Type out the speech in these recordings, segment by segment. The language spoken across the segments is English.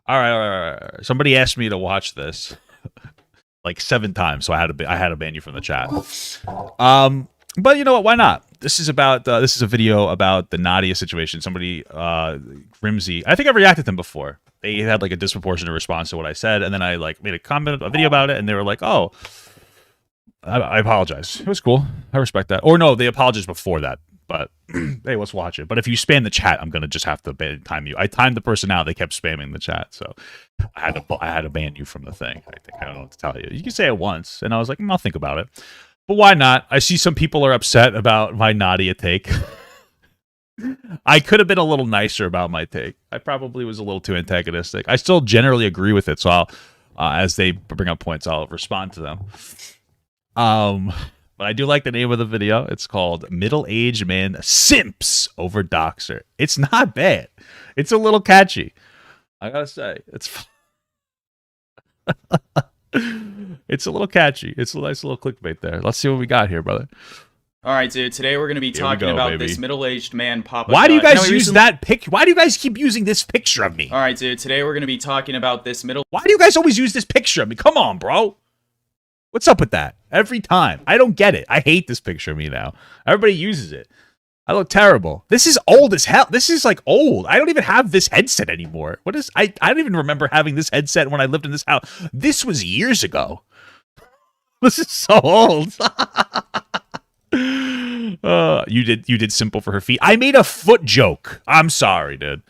All right. Somebody asked me to watch this like 7 times, so I had to ban you from the chat. But you know what? Why not? This is a video about the Nadia situation. Somebody, Grimsy. I think I've reacted to them before. They had like a disproportionate response to what I said, and then I like made a video about it, and they were like, "Oh, I apologize. It was cool. I respect that." Or no, they apologized before that. But hey, let's watch it. But if you spam the chat, I'm gonna just have to time you. I timed the person out. They kept spamming the chat, so I had to ban you from the thing. I don't know what to tell you. You can say it once, and I was like, I'll think about it. But why not? I see some people are upset about my Nadia take. I could have been a little nicer about my take. I probably was a little too antagonistic. I still generally agree with it, so I'll, as they bring up points, I'll respond to them. But I do like the name of the video. It's called Middle-Aged Man Simps Over Doxer. It's not bad. It's a little catchy. I gotta say. It's a little catchy. It's a nice little clickbait there. Let's see what we got here, brother. All right, dude. Today we're going to be talking about this middle-aged man pop-up. Why do you guys use that pic? Why do you guys keep using this picture of me? All right, dude. Today we're going to be talking about this Why do you guys always use this picture of me? Come on, bro. What's up with that? Every time. I don't get it. I hate this picture of me now. Everybody uses it. I look terrible. This is old as hell. This is like old. I don't even have this headset anymore. What is I don't even remember having this headset when I lived in this house. This was years ago. This is so old. You did simple for her feet. I made a foot joke. I'm sorry, dude.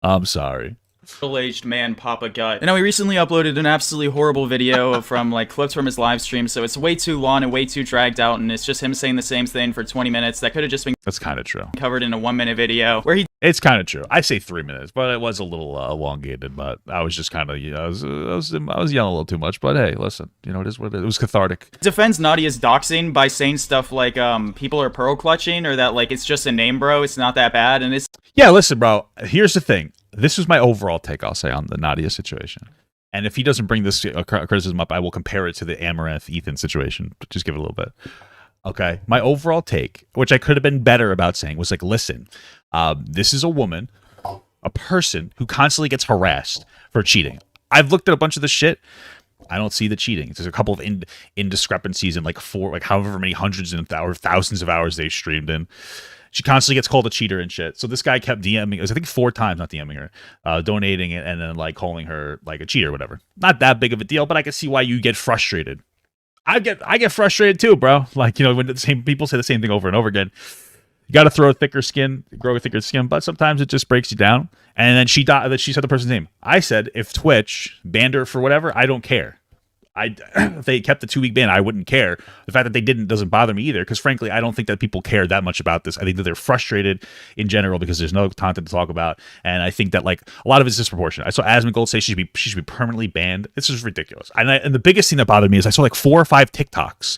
I'm sorry. Middle-aged man Papa Gut. And now we recently uploaded an absolutely horrible video from like clips from his live stream, so it's way too long and way too dragged out, and it's just him saying the same thing for 20 minutes. That could have just been That's kind of true. Covered in a 1-minute video where he It's kind of true. I say 3 minutes, but it was a little elongated. But I was just kind of, I was yelling a little too much. But hey, listen, it is what it is. It was cathartic. Defends Nadia's doxing by saying stuff like people are pearl clutching, or that like it's just a name, bro. It's not that bad, and it's Listen, bro. Here's the thing. This is my overall take, I'll say, on the Nadia situation. And if he doesn't bring this criticism up, I will compare it to the Amaranth Ethan situation. But just give it a little bit. Okay. My overall take, which I could have been better about saying, was like, listen, this is a woman, a person who constantly gets harassed for cheating. I've looked at a bunch of this shit. I don't see the cheating. There's a couple of indiscrepancies in like however many hundreds and thousands of hours they streamed in. She constantly gets called a cheater and shit. So this guy kept DMing, it was I think 4 times, not DMing her, donating it, and then like calling her like a cheater or whatever. Not that big of a deal, but I can see why you get frustrated. I get frustrated too, bro. Like, when the same people say the same thing over and over again. You got to grow a thicker skin, but sometimes it just breaks you down. And then she said the person's name. I said, if Twitch banned her for whatever, I don't care. If they kept the 2-week ban, I wouldn't care. The fact that they didn't doesn't bother me either, because frankly, I don't think that people care that much about this. I think that they're frustrated in general because there's no content to talk about, and I think that like a lot of it's disproportionate. I saw Asmongold say she should be permanently banned. This is ridiculous. And the biggest thing that bothered me is I saw like 4 or 5 TikToks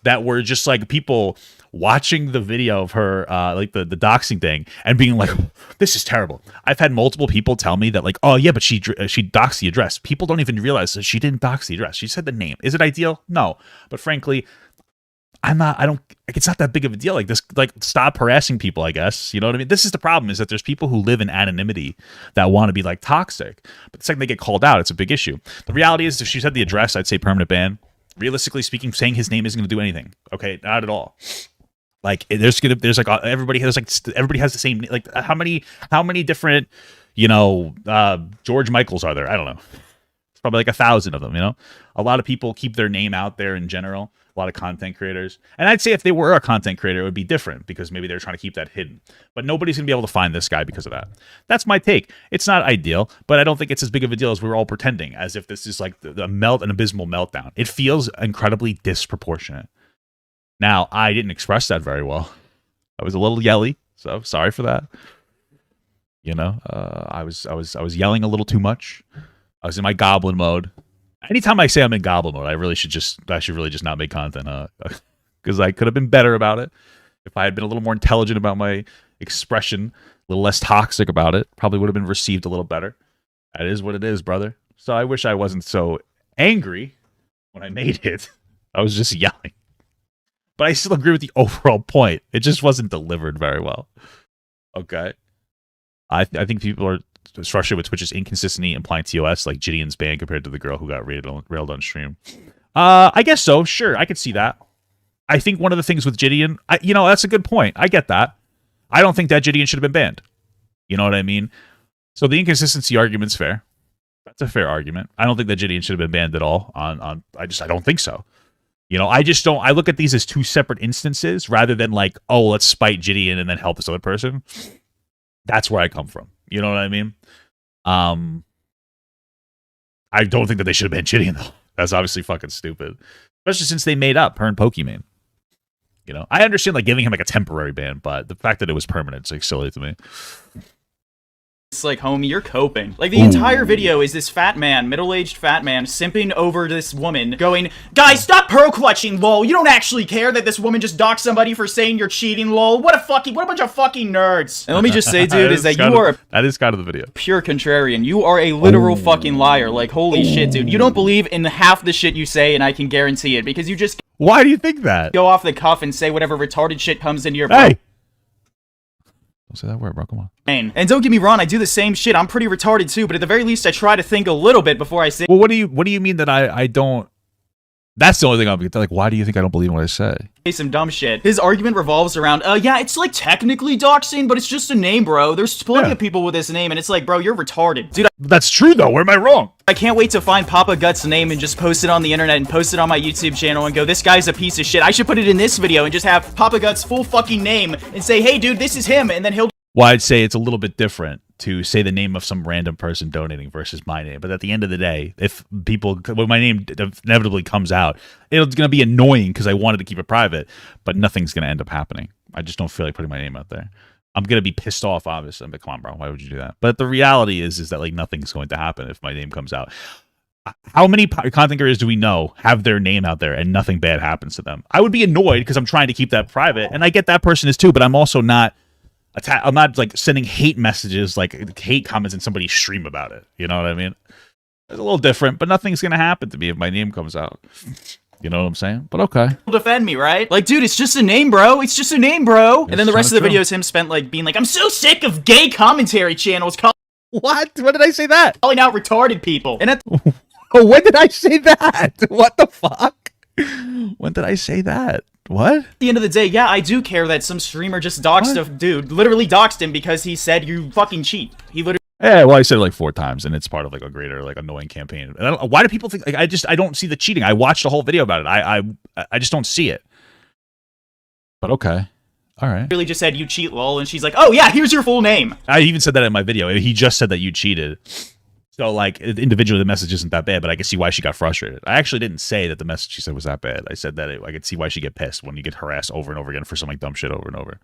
that were just like people watching the video of her, like the doxing thing, and being like, this is terrible. I've had multiple people tell me that like, oh yeah, but she doxed the address. People don't even realize that she didn't dox the address. She said the name. Is it ideal? No. But frankly, it's not that big of a deal. Like this, like stop harassing people, I guess. You know what I mean? This is the problem, is that there's people who live in anonymity that want to be like toxic. But the second they get called out, it's a big issue. The reality is, if she said the address, I'd say permanent ban. Realistically speaking, saying his name isn't going to do anything. Okay, not at all. Like everybody has the same, like how many different George Michaels are there? I don't know. It's probably like 1,000 of them. A lot of people keep their name out there in general. A lot of content creators, and I'd say if they were a content creator, it would be different because maybe they're trying to keep that hidden. But nobody's gonna be able to find this guy because of that. That's my take. It's not ideal, but I don't think it's as big of a deal as we're all pretending, as if this is like an abysmal meltdown. It feels incredibly disproportionate. Now, I didn't express that very well. I was a little yelly, so sorry for that. I was yelling a little too much. I was in my goblin mode. Anytime I say I'm in goblin mode, I should really just not make content, because I could have been better about it. If I had been a little more intelligent about my expression, a little less toxic about it, probably would have been received a little better. That is what it is, brother. So I wish I wasn't so angry when I made it. I was just yelling. But I still agree with the overall point. It just wasn't delivered very well. Okay. I think people are frustrated with Twitch's inconsistency implying TOS, like Gideon's ban compared to the girl who got railed on stream. I guess so. Sure, I could see that. I think one of the things with Gideon, that's a good point. I get that. I don't think that Gideon should have been banned. You know what I mean? So the inconsistency argument's fair. That's a fair argument. I don't think that Gideon should have been banned at all. I don't think so. I just don't. I look at these as two separate instances rather than like, oh, let's spite Gideon and then help this other person. That's where I come from. You know what I mean? I don't think that they should have banned Gideon though. That's obviously fucking stupid, especially since they made up her and Pokemon. I understand like giving him like a temporary ban, but the fact that it was permanent is like silly to me. It's like, homie, you're coping. Like, the entire video is this fat man, middle-aged fat man, simping over this woman, going, guys, stop pearl-clutching, lol. You don't actually care that this woman just doxed somebody for saying you're cheating, lol. What a bunch of fucking nerds. And let me just say, dude, is that you are that is kind of the video. Pure contrarian. You are a literal fucking liar. Like, holy shit, dude. You don't believe in half the shit you say, and I can guarantee it, because you just Why do you think that? Go off the cuff and say whatever retarded shit comes into your Hey! Don't say that word, bro. Come on. And don't get me wrong, I do the same shit. I'm pretty retarded too, but at the very least, I try to think a little bit before I say. Well, what do you mean that I don't? That's the only thing I'll be like. Why do you think I don't believe in what I say? Some dumb shit. His argument revolves around, yeah, it's like technically doxing, but it's just a name, bro. There's plenty of people with this name, and it's like, bro, you're retarded, dude. That's true though. Where am I wrong? I can't wait to find Papa Guts' name and just post it on the internet and post it on my YouTube channel and go, this guy's a piece of shit. I should put it in this video and just have Papa Guts' full fucking name and say, hey, dude, this is him, and then he'll. Well, I'd say it's a little bit different to say the name of some random person donating versus my name. But at the end of the day, when my name inevitably comes out, it's going to be annoying because I wanted to keep it private, but nothing's going to end up happening. I just don't feel like putting my name out there. I'm going to be pissed off, obviously. I'm like, come on, bro, why would you do that? But the reality is that like nothing's going to happen if my name comes out. How many content creators do we know have their name out there and nothing bad happens to them? I would be annoyed because I'm trying to keep that private, and I get that person is too, but I'm also not I'm not like sending hate messages, like hate comments in somebody's stream about it. You know what I mean? It's a little different, but nothing's going to happen to me if my name comes out. You know what I'm saying? But okay. Defend me, right? Like, dude, it's just a name, bro. It's just a name, bro. And then the rest of the video is him spent like being like, I'm so sick of gay commentary channels What? When did I say that? calling out retarded people. And Oh, when did I say that? What the fuck? When did I say that? What? At the end of the day, yeah, I do care that some streamer just doxed a dude, literally doxed him because he said you fucking cheat. He literally. Yeah, well, I said it like 4 times, and it's part of like a greater like annoying campaign. And why do people think like I don't see the cheating? I watched the whole video about it. I just don't see it. But okay, all right. Really just said you cheat, lol, and she's like, oh yeah, here's your full name. I even said that in my video. He just said that you cheated. So, like, individually, the message isn't that bad, but I could see why she got frustrated. I actually didn't say that the message she said was that bad. I said that I could see why she get pissed when you get harassed over and over again for some, like, dumb shit over and over.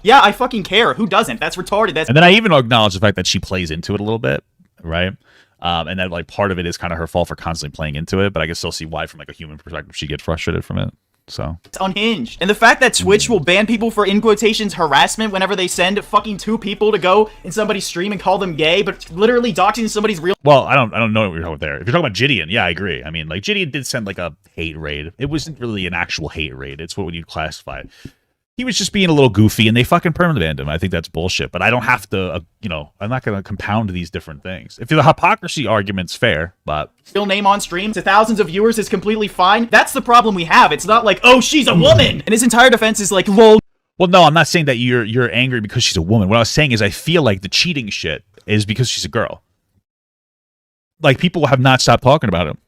Yeah, I fucking care. Who doesn't? That's retarded. And then I even acknowledge the fact that she plays into it a little bit, right? And that, like, part of it is kind of her fault for constantly playing into it, but I can still see why, from, like, a human perspective, she gets frustrated from it. So it's unhinged. And the fact that Twitch will ban people for, in quotations, harassment whenever they send fucking 2 people to go in somebody's stream and call them gay, but literally doxing somebody's real. Well, I don't know what you're talking about there. If you're talking about Gideon, yeah, I agree. I mean, like, Gideon did send like a hate raid. It wasn't really an actual hate raid. It's what you'd classify it. He was just being a little goofy, and they fucking permanent banned him. I think that's bullshit. But I don't have to, I'm not going to compound these different things. If the hypocrisy argument's fair, but real name on stream to thousands of viewers is completely fine. That's the problem we have. It's not like, oh, she's a woman. And his entire defense is like, lol. Well, no, I'm not saying that you're angry because she's a woman. What I was saying is I feel like the cheating shit is because she's a girl. Like, people have not stopped talking about him.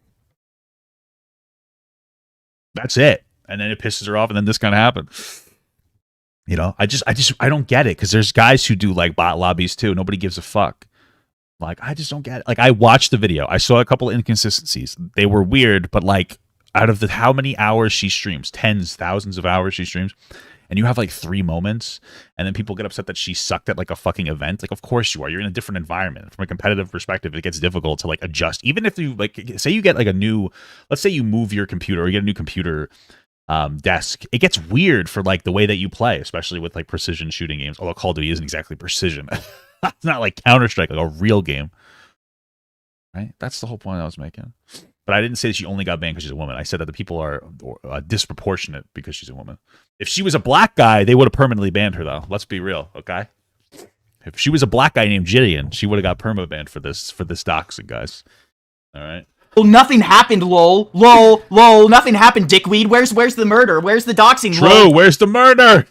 That's it. And then it pisses her off, and then this kind of happened. I don't get it, because there's guys who do like bot lobbies too. Nobody gives a fuck. Like, I just don't get it. Like, I watched the video. I saw a couple of inconsistencies. They were weird, but like, out of how many hours she streams, tens, thousands of hours she streams, and you have like 3 moments, and then people get upset that she sucked at like a fucking event. Like, of course you are. You're in a different environment. From a competitive perspective, it gets difficult to like adjust. Even if you like, say you get like let's say you move your computer or you get a new computer desk, it gets weird for like the way that you play, especially with like precision shooting games. Although Call of Duty isn't exactly precision. It's not like Counter-Strike, like a real game, right? That's the whole point I was making. But I didn't say that she only got banned because she's a woman. I said that the people are disproportionate because she's a woman. If she was a black guy, they would have permanently banned her, though. Let's be real, okay? If she was a black guy named Gideon, she would have got permabanned for this doxing, guys. All right. Well, nothing happened, lol. Nothing happened, dickweed. Where's the murder? Where's the doxing, True, lol? where's the murder?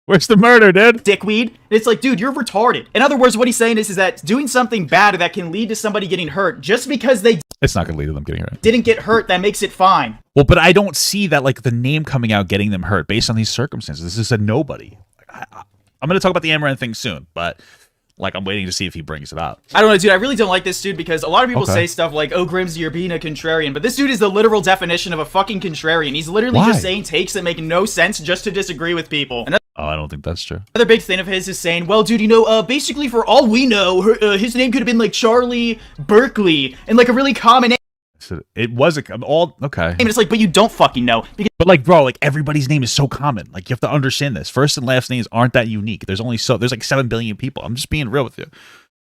Where's the murder, dude? Dickweed. It's like, dude, you're retarded. In other words, what he's saying is that doing something bad that can lead to somebody getting hurt, just because they It's not going to lead to them getting hurt. didn't get hurt, that makes it fine. Well, but I don't see that, like, the name coming out getting them hurt based on these circumstances. This is a nobody. I'm going to talk about the Amaranth thing soon, but, like, I'm waiting to see if he brings it up. I don't know, dude. I really don't like this dude because a lot of people Okay. say stuff like, oh, Grimsy, you're being a contrarian. But this dude is the literal definition of a fucking contrarian. He's literally Why? just saying takes that make no sense just to disagree with people. And Oh, I don't think that's true. another big thing of his is saying, well, dude, basically for all we know, his name could have been like Charlie Berkeley and like a really common name. So it was okay. And it's like, but you don't fucking know. Because But, like, bro, like, everybody's name is so common. Like, you have to understand this. First and last names aren't that unique. There's like 7 billion people. I'm just being real with you.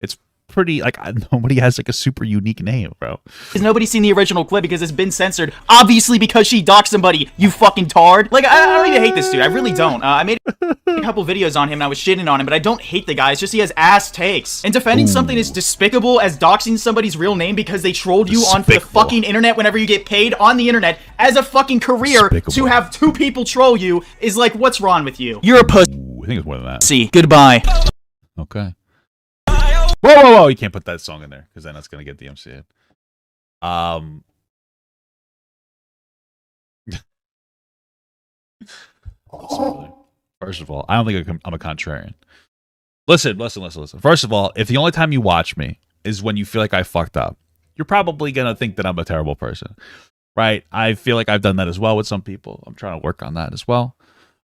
It's pretty, like, nobody has, like, a super unique name, bro. nobody's seen the original clip because it's been censored. Obviously because she doxed somebody, you fucking tard. Like, I don't even hate this dude. I really don't. I made a couple videos on him and I was shitting on him, but I don't hate the guy. It's just he has ass takes. And defending something as despicable as doxing somebody's real name because they trolled you onto the Despicable. fucking internet whenever you get paid on the internet as a fucking career Despicable. to have 2 people troll you is like, what's wrong with you? You're a pussy. Ooh, I think it's more than that. Goodbye. Okay. Whoa. You can't put that song in there because then that's going to get DMCA'd. First of all, I don't think I'm a contrarian. Listen. First of all, if the only time you watch me is when you feel like I fucked up, you're probably going to think that I'm a terrible person, right? I feel like I've done that as well with some people. I'm trying to work on that as well.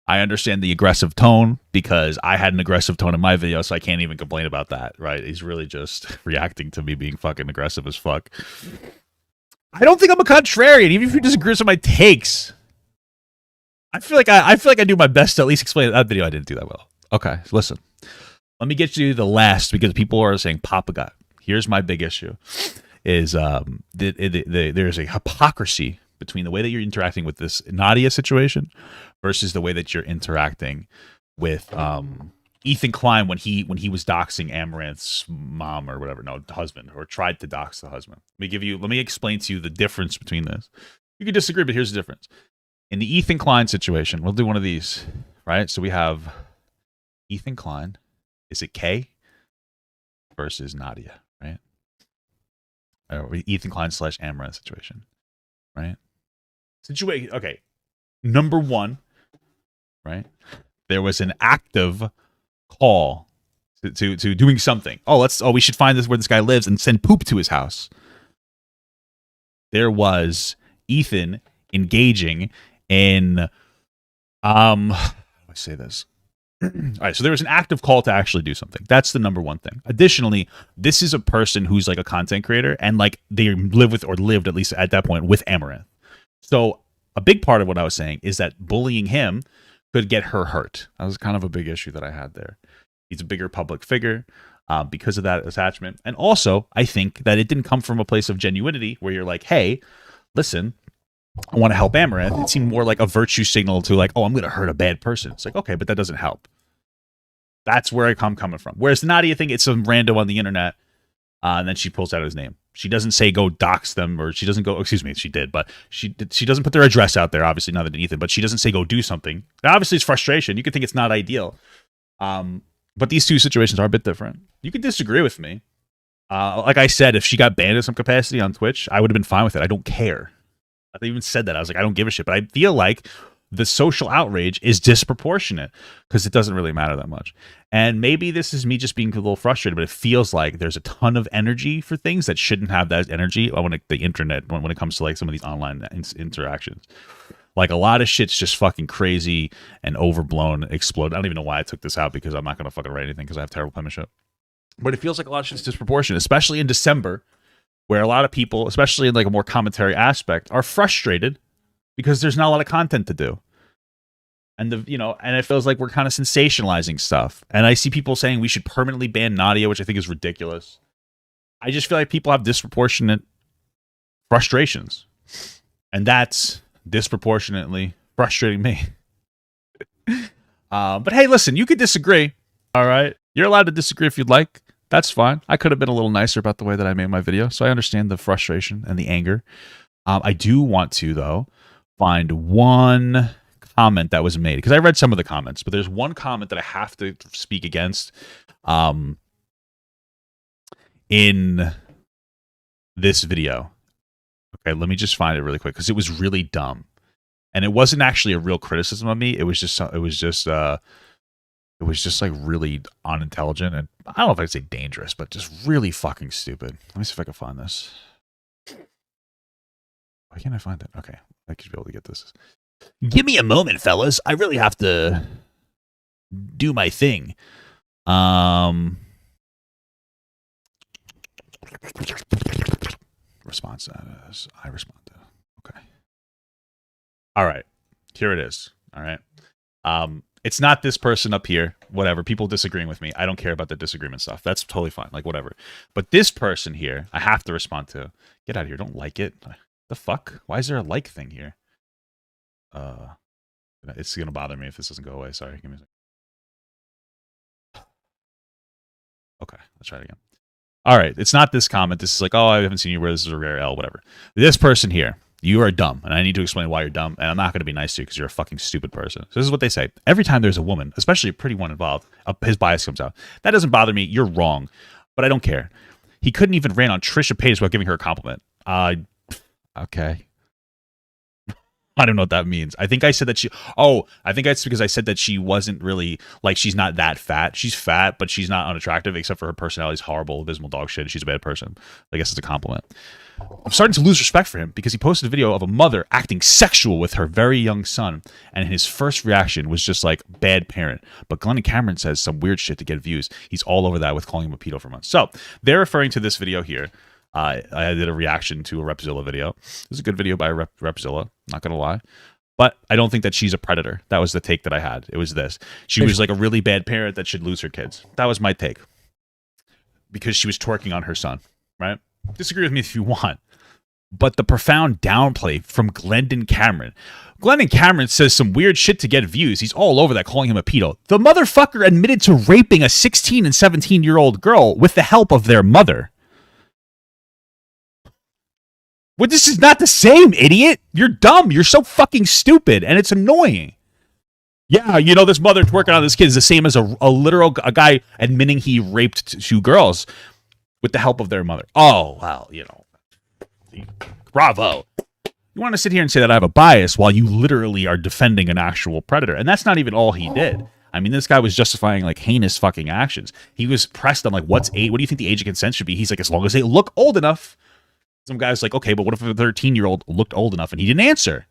I understand the aggressive tone because I had an aggressive tone in my video, so I can't even complain about that, right? He's really just reacting to me being fucking aggressive as fuck. I don't think I'm a contrarian, even if you disagree with some of my takes. I feel like I do my best to at least explain that video. I didn't do that well. Okay, listen. Let me get you the last because people are saying Papa got. Here's my big issue: is there's a hypocrisy between the way that you're interacting with this Nadia situation versus the way that you're interacting with Ethan Klein when he was doxing Amaranth's mom or whatever, husband, or tried to dox the husband. Let me explain to you the difference between this. You can disagree, but here's the difference. In the Ethan Klein situation, we'll do one of these, right? So we have Ethan Klein. Is it K versus Nadia, right? Or Ethan Klein / Amaranth situation, right? Okay. Number one, right? There was an active call to doing something. We should find this where this guy lives and send poop to his house. There was Ethan engaging in how do I say this? All right, so there was an active call to actually do something. That's the number one thing. Additionally, this is a person who's like a content creator and like they live with or lived at least at that point with Amaranth. So a big part of what I was saying is that bullying him could get her hurt. That was kind of a big issue that I had there. He's a bigger public figure because of that attachment. And also, I think that it didn't come from a place of genuinity where you're like, hey, listen, I want to help Amaranth. It seemed more like a virtue signal to like, oh, I'm going to hurt a bad person. It's like, okay, but that doesn't help. That's where I'm coming from. Whereas the Nadia thing, it's some rando on the internet, and then she pulls out his name. She doesn't say go dox them, or she doesn't go, excuse me, she did, but she doesn't put their address out there, obviously, not that Ethan, but she doesn't say go do something. Now, obviously, it's frustration. You could think it's not ideal. But these two situations are a bit different. You could disagree with me. Like I said, if she got banned in some capacity on Twitch, I would have been fine with it. I don't care. I even said that. I was like, I don't give a shit. But I feel like the social outrage is disproportionate because it doesn't really matter that much. And maybe this is me just being a little frustrated, but it feels like there's a ton of energy for things that shouldn't have that energy when the internet, when it comes to like some of these online interactions. Like a lot of shit's just fucking crazy and overblown, explode. I don't even know why I took this out because I'm not going to fucking write anything because I have terrible penmanship. But it feels like a lot of shit's disproportionate, especially in December, where a lot of people, especially in like a more commentary aspect, are frustrated because there's not a lot of content to do. And and it feels like we're kind of sensationalizing stuff. And I see people saying we should permanently ban Nadia, which I think is ridiculous. I just feel like people have disproportionate frustrations. And that's disproportionately frustrating me. But hey, listen, you could disagree. All right. You're allowed to disagree if you'd like. That's fine. I could have been a little nicer about the way that I made my video, so I understand the frustration and the anger. I do want to, though, find one comment that was made, because I read some of the comments, but there's one comment that I have to speak against in this video. Okay, let me just find it really quick, because it was really dumb. And it wasn't actually a real criticism of me. It was just like really unintelligent, and I don't know if I'd say dangerous, but just really fucking stupid. Let me see if I can find this. Why can't I find it? Okay, I should be able to get this. Give me a moment, fellas. I really have to do my thing. Response status. I responded. Okay. All right. Here it is. All right. It's not this person up here. Whatever. People disagreeing with me. I don't care about the disagreement stuff. That's totally fine. Like, whatever. But this person here, I have to respond to. Get out of here. Don't like it. The fuck? Why is there a like thing here? It's gonna bother me if this doesn't go away. Sorry. Give me a second. Okay. Let's try it again. All right. It's not this comment. This is like, oh, I haven't seen you where this is a rare L, whatever. This person here. You are dumb, and I need to explain why you're dumb, and I'm not going to be nice to you because you're a fucking stupid person. So this is what they say. Every time there's a woman, especially a pretty one involved, his bias comes out. That doesn't bother me. You're wrong, but I don't care. He couldn't even rant on Trisha Paytas without giving her a compliment. Okay. I don't know what that means. I think I said that I think it's because I said that she wasn't really, like, she's not that fat. She's fat, but she's not unattractive, except for her personality's horrible, abysmal dog shit. She's a bad person. I guess it's a compliment. I'm starting to lose respect for him because he posted a video of a mother acting sexual with her very young son, and his first reaction was just like, bad parent. But Glenn and Cameron says some weird shit to get views. He's all over that with calling him a pedo for months. So they're referring to this video here. I did a reaction to a Repzilla video. It was a good video by Repzilla, not gonna lie. But I don't think that she's a predator. That was the take that I had. It was this. She was like a really bad parent that should lose her kids. That was my take. Because she was twerking on her son, right? Disagree with me if you want. But the profound downplay from Glendon Cameron. Glendon Cameron says some weird shit to get views. He's all over that, calling him a pedo. The motherfucker admitted to raping a 16 and 17-year-old girl with the help of their mother. Well, this is not the same, idiot. You're dumb. You're so fucking stupid, and it's annoying. Yeah, you know, this mother twerking on this kid is the same as a guy admitting he raped two girls with the help of their mother. Oh, well, you know, bravo. You want to sit here and say that I have a bias while you literally are defending an actual predator, and that's not even all he did. I mean, this guy was justifying, like, heinous fucking actions. He was pressed on, like, what do you think the age of consent should be? He's like, as long as they look old enough. Some guy's like, okay, but what if a 13-year-old looked old enough? And he didn't answer.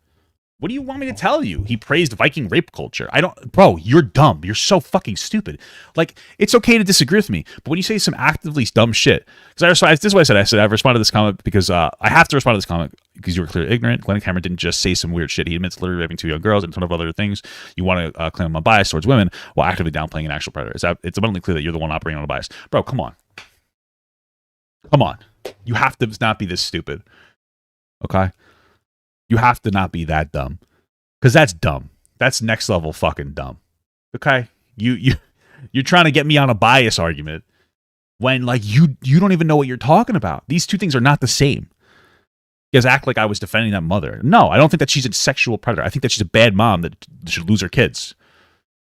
What do you want me to tell you? He praised Viking rape culture. Bro, you're dumb. You're so fucking stupid. Like, it's okay to disagree with me, but when you say some actively dumb shit, because this is what I said. I've responded to this comment because I have to respond to this comment because you were clearly ignorant. Glenn Cameron didn't just say some weird shit. He admits literally raping two young girls and a ton of other things. You want to claim I'm bias towards women while actively downplaying an actual predator. It's abundantly clear that you're the one operating on a bias. Bro, come on. Come on. You have to not be this stupid. Okay? You have to not be that dumb. Because that's dumb. That's next level fucking dumb. Okay? You're trying to get me on a bias argument when, like, you don't even know what you're talking about. These two things are not the same. You guys act like I was defending that mother. No, I don't think that she's a sexual predator. I think that she's a bad mom that should lose her kids.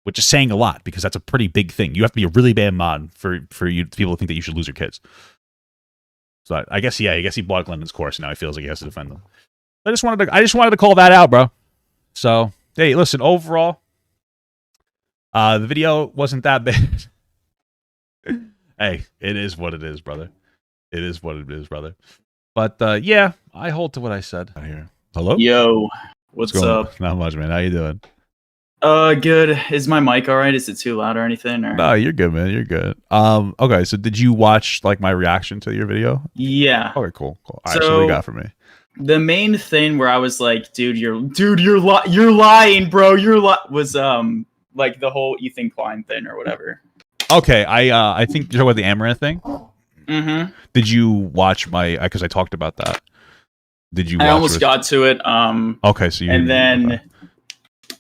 Which is saying a lot because that's a pretty big thing. You have to be a really bad mom for you people to think that you should lose your kids. So I guess he bought Glendon's course and now he feels like he has to defend them. I just wanted to call that out, bro. So, hey, listen, overall, the video wasn't that bad. Hey, it is what it is, brother. It is what it is, brother. But yeah, I hold to what I said. Here. Hello? Yo, what's up? Not much, man. How you doing? Good. Is my mic all right? Is it too loud or anything? Or? No, you're good, man. You're good. Okay. So, did you watch like my reaction to your video? Yeah. Okay, cool. All right. So, what you got for me? The main thing where I was like, dude, you're lying, bro. Was like the whole Ethan Klein thing or whatever. Okay. I think you're talking about the Amaranth thing. Mm-hmm. Did you watch my? Because I talked about that. Did you? I almost got to it. Okay. So you. And then. Okay.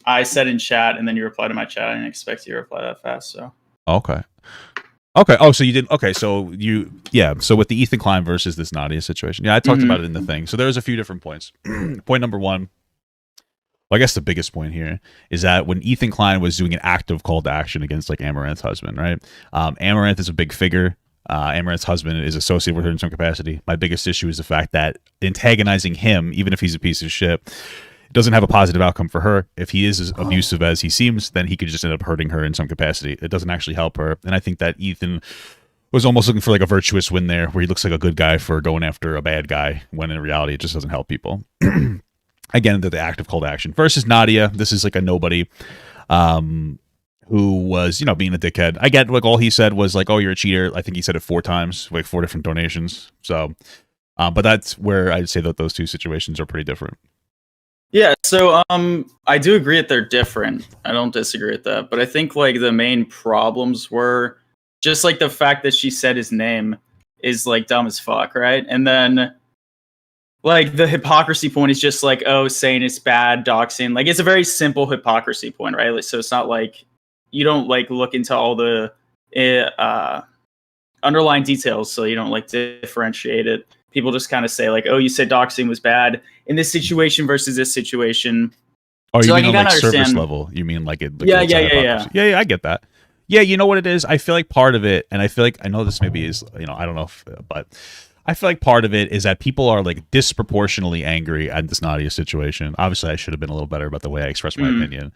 I said in chat, and then you replied to my chat. I didn't expect you to reply that fast, so. Okay. Okay. Oh, so you didn't. Okay. So yeah. So with the Ethan Klein versus this Nadia situation, yeah, I talked about it in the thing. So there's a few different points. Point number one, well, I guess the biggest point here is that when Ethan Klein was doing an active call to action against like Amaranth's husband, right? Amaranth is a big figure. Amaranth's husband is associated with her in some capacity. My biggest issue is the fact that antagonizing him, even if he's a piece of shit, doesn't have a positive outcome for her. If he is as abusive as he seems, then he could just end up hurting her in some capacity. It doesn't actually help her. And I think that Ethan was almost looking for like a virtuous win there, where he looks like a good guy for going after a bad guy, when in reality it just doesn't help people. Again, the active call to action versus Nadia. This is like a nobody who was, being a dickhead. I get like all he said was like, "Oh, you're a cheater." I think he said it 4 times, like 4 different donations. So, but that's where I'd say that those two situations are pretty different. Yeah, so I do agree that they're different. I don't disagree with that, but I think like the main problems were just like the fact that she said his name is like dumb as fuck, right? And then like the hypocrisy point is just like, oh, saying it's bad, doxing. Like it's a very simple hypocrisy point, right? Like, so it's not like you don't like look into all the underlying details, so you don't like differentiate it. People just kind of say like, oh, you said doxing was bad in this situation versus this situation. Oh, so you mean on like surface level? You mean like it? Like yeah. I get that. Yeah, you know what it is? I feel like part of it, and I feel like I know this maybe is, I don't know if, but I feel like part of it is that people are like disproportionately angry at this Nadia situation. Obviously, I should have been a little better about the way I expressed my opinion.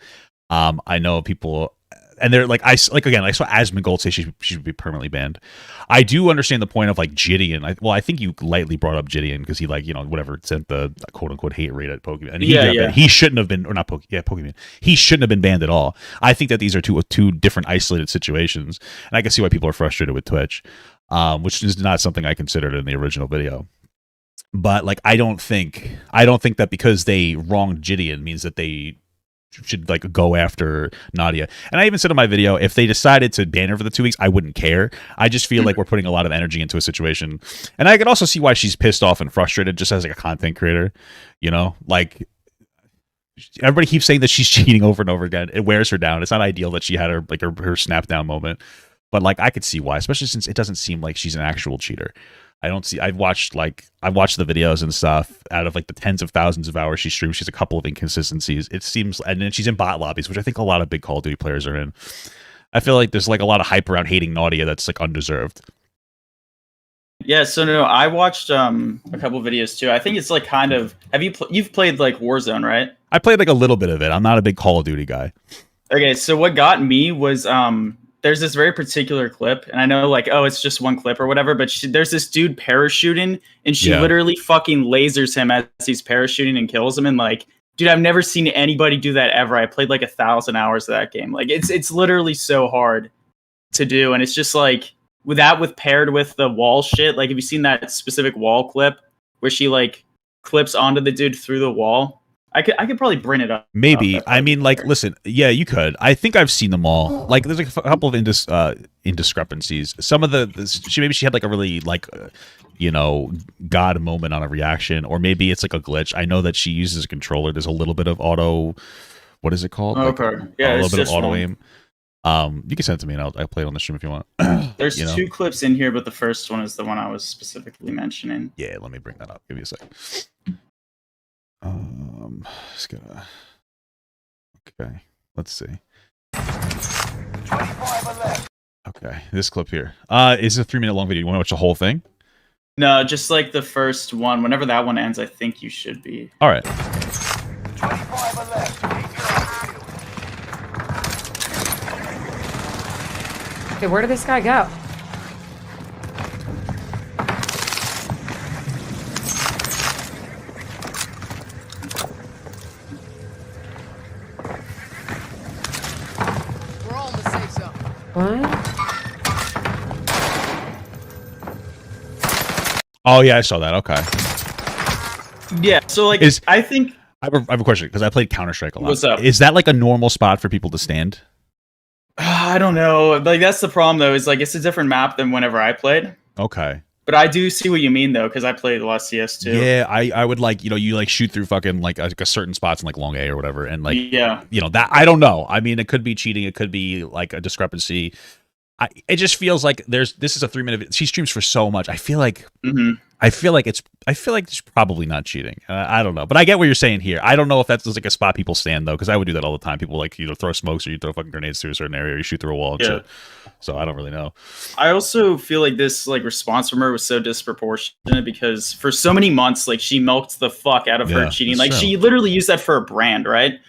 I know people, and they're like, I saw Asmongold say she should be permanently banned. I do understand the point of like Gideon. I think you lightly brought up Gideon because he like, whatever, sent the quote unquote hate rate at Pokemon. And he shouldn't have been, or not Pokemon. He shouldn't have been banned at all. I think that these are two different isolated situations. And I can see why people are frustrated with Twitch, which is not something I considered in the original video. But like, I don't think that because they wronged Gideon means that they should like go after Nadia. And I even said in my video, if they decided to ban her for the 2 weeks, I wouldn't care. I just feel like we're putting a lot of energy into a situation. And I can also see why she's pissed off and frustrated just as like a content creator. Like everybody keeps saying that she's cheating over and over again. It wears her down. It's not ideal that she had her snap down moment. But like I could see why, especially since it doesn't seem like she's an actual cheater. I've watched the videos and stuff. Out of like the tens of thousands of hours she streams, she's a couple of inconsistencies. It seems, and then she's in bot lobbies, which I think a lot of big Call of Duty players are in. I feel like there's like a lot of hype around hating Nadia that's like undeserved. Yeah, so no, I watched a couple of videos too. I think it's like kind of, you've played like Warzone, right? I played like a little bit of it. I'm not a big Call of Duty guy. Okay, so what got me was there's this very particular clip, and I know like, oh, it's just one clip or whatever, but there's this dude parachuting, and she literally fucking lasers him as he's parachuting and kills him. And like, dude, I've never seen anybody do that ever. I played like 1,000 hours of that game. Like it's literally so hard to do. And it's just like with paired with the wall shit. Like, have you seen that specific wall clip where she like clips onto the dude through the wall? I could probably bring it up. Maybe. I mean, like, listen, yeah, you could. I think I've seen them all. Like, there's like a couple of indiscrepancies. Some of she had like a really like, God moment on a reaction, or maybe it's like a glitch. I know that she uses a controller. There's a little bit of auto. What is it called? Okay. Yeah, a little bit of auto aim. You can send it to me, and I'll play it on the stream if you want. There's 2 clips in here, but the first one is the one I was specifically mentioning. Yeah, let me bring that up. Give me a second. Just gotta. Okay, let's see. Okay, this clip here. Is a 3-minute long video. You want to watch the whole thing? No, just like the first one. Whenever that one ends, I think you should be. All right. Okay, where did this guy go? What? Oh yeah, I saw that. Okay. Yeah. So like, I think I have a question because I played Counter-Strike a lot. What's up? Is that like a normal spot for people to stand? I don't know. Like that's the problem though. Is like it's a different map than whenever I played. Okay. But I do see what you mean though, because I played a lot of CS too. Yeah, I would like you like shoot through fucking like a certain spots in like long A or whatever, and like yeah, that I don't know. I mean, it could be cheating, it could be like a discrepancy. it just feels like this is a 3-minute. She streams for so much. I feel like it's probably not cheating. I don't know, but I get what you're saying here. I don't know if that's like a spot people stand though, because I would do that all the time. People like throw smokes or you throw fucking grenades through a certain area or you shoot through a wall and shit. So I don't really know. I also feel like this like response from her was so disproportionate because for so many months, like she milked the fuck out of her cheating. Like she literally used that for a brand, right?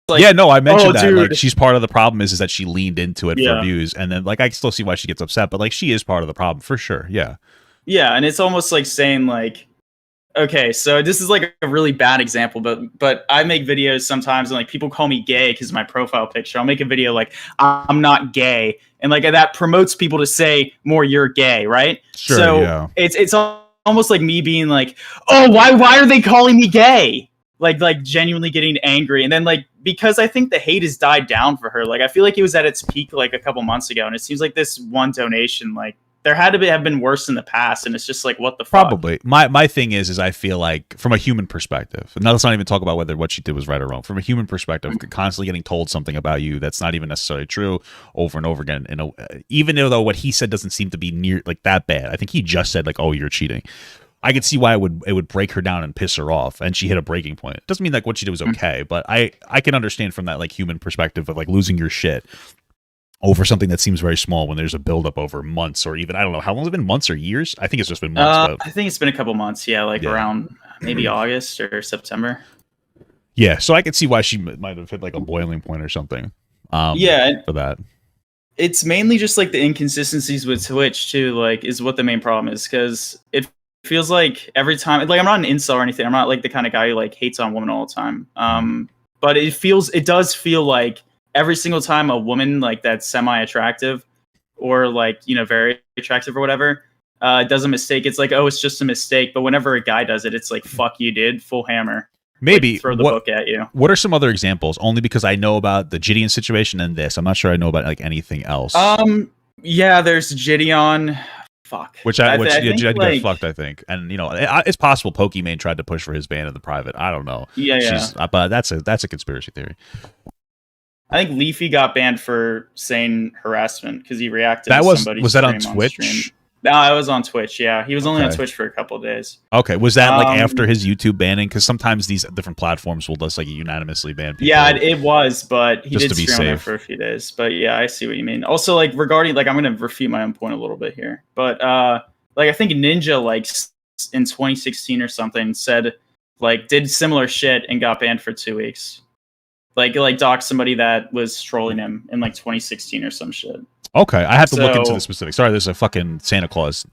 Like, yeah, no, I mentioned that. Dude. Like she's part of the problem is that she leaned into it for views, and then like I still see why she gets upset, but like she is part of the problem for sure. Yeah. Yeah, and it's almost like saying like, okay, so this is like a really bad example, but I make videos sometimes and like people call me gay because of my profile picture. I'll make a video like I'm not gay, and like that promotes people to say more you're gay, right? Sure. So it's almost like me being like, oh, why are they calling me gay? Like genuinely getting angry, and then like because I think the hate has died down for her. Like I feel like it was at its peak like a couple months ago, and it seems like this one donation like. There had to have been worse in the past, and it's just like, what the fuck? Probably. My thing is I feel like, from a human perspective, now let's not even talk about whether what she did was right or wrong. From a human perspective, constantly getting told something about you that's not even necessarily true over and over again, even though what he said doesn't seem to be near like that bad. I think he just said like, "Oh, you're cheating." I could see why it would break her down and piss her off, and she hit a breaking point. It doesn't mean like what she did was okay, but I can understand from that like human perspective of like losing your shit over something that seems very small when there's a buildup over months or even I don't know how long has it been, months or years. I think it's just been months. I think it's been a couple months. Yeah, around maybe August or September. Yeah, so I could see why she might have hit like a boiling point or something. For that. It's mainly just like the inconsistencies with Twitch too. Like, is what the main problem is because it feels like every time. Like, I'm not an incel or anything. I'm not like the kind of guy who like hates on women all the time. But it does feel like. Every single time a woman like that's semi-attractive or like, very attractive or whatever, does a mistake, it's like, oh, it's just a mistake. But whenever a guy does it, it's like, fuck you, dude, full hammer. Maybe like, throw the book at you. What are some other examples? Only because I know about the Gideon situation and this. I'm not sure I know about like anything else. Yeah, there's Gideon. Fuck. Which Gideon got fucked, I think. And it's possible Pokimane tried to push for his ban in the private. I don't know. Yeah. But that's a conspiracy theory. I think Leafy got banned for saying harassment because he reacted to somebody's was that on stream Twitch? No, I was on Twitch, yeah. He was only on Twitch for a couple of days. Okay, was that like after his YouTube banning? Because sometimes these different platforms will just like unanimously ban people. Yeah, it was, but he just did stream there for a few days. But yeah, I see what you mean. Also, like regarding, like I'm going to refute my own point a little bit here. But like I think Ninja like in 2016 or something said like did similar shit and got banned for 2 weeks. Like doxed somebody that was trolling him in like 2016 or some shit. Okay, I have to look into the specifics. Sorry, there's a fucking Santa Claus.